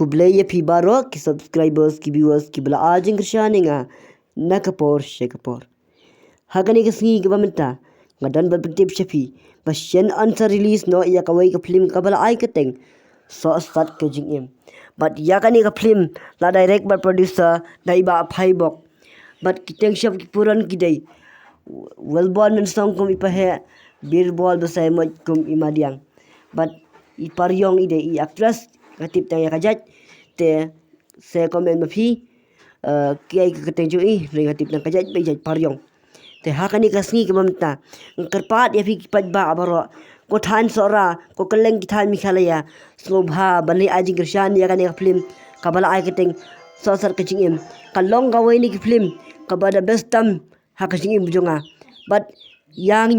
Kublai ya pi baro ki subscribers ki viewers ki bala ajing kershaninga nakapor shekapor. Hagani kesingi kebamenta ngadan bertip shafi pasien answer release no ya kawai ke film kabala ai keteng so start ke jingim. But ya kani ke film la direct bar producer dai ba phai bok. But kiteng shaf ki puran kidai well born and song kum ipahe bir bol besai moj kum imadiang. But iparyong ide I actress katip tang ya kajat te se komen mafi kiai keteng jui ringatip tang kajat bejat paryong te hakani kasngi ke mamta kerpat ya fi pat ba baro ko than sora ko keleng kithan mikhalaya slobha bani ajing kershan ya kani film kabala ai keteng so sar kachingim kalong gawai ni film kabada bestam hakachingim bujonga but yang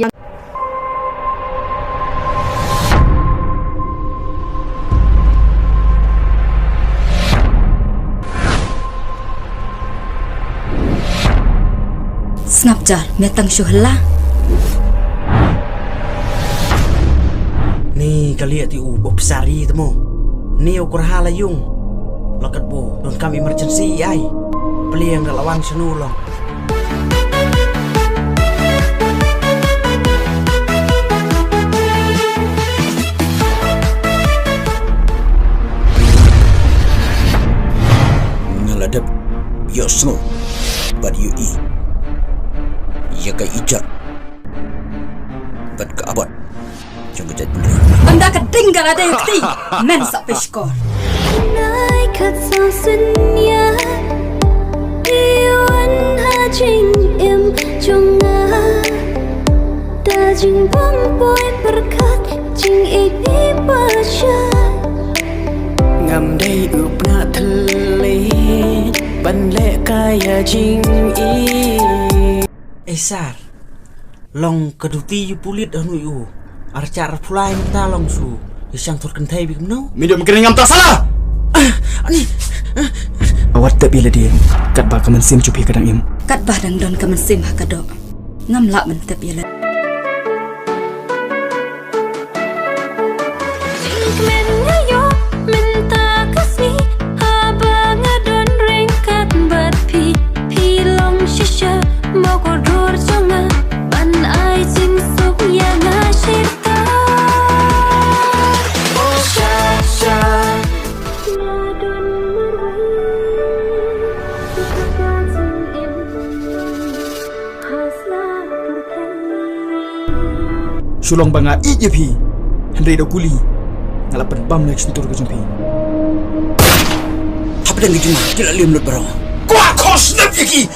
Snapjar metang syuhla ni kali ti ubop sari temo ni ukur hala yung lakat bo don kami emergency ai beli yang galawang senulong ngaladap yosno but you eat ya kai ijat bat ke abad jangan jat bener anda ketinggal ada yakti men sak peskor nai khat sao sunya iwan ha jing im jonga da jing bom boy berkat jing ini pasha ngam đây ướp na thale ban lệ kaya jing Esar long keduti yu pulit anu yu arcar pulai minta long su isang turkan thai bik no minum kering ngam tak salah ani awat tak bila dia kat ba kaman sim cupi kadang im kat bah dang don kaman sim hakado ngam lak mentep yela sulong banga ije pi Henry do kuli ngalapan bam nak sentur ke jumpi apa dan gejuma kila liam lut barang kuat kos nak fikir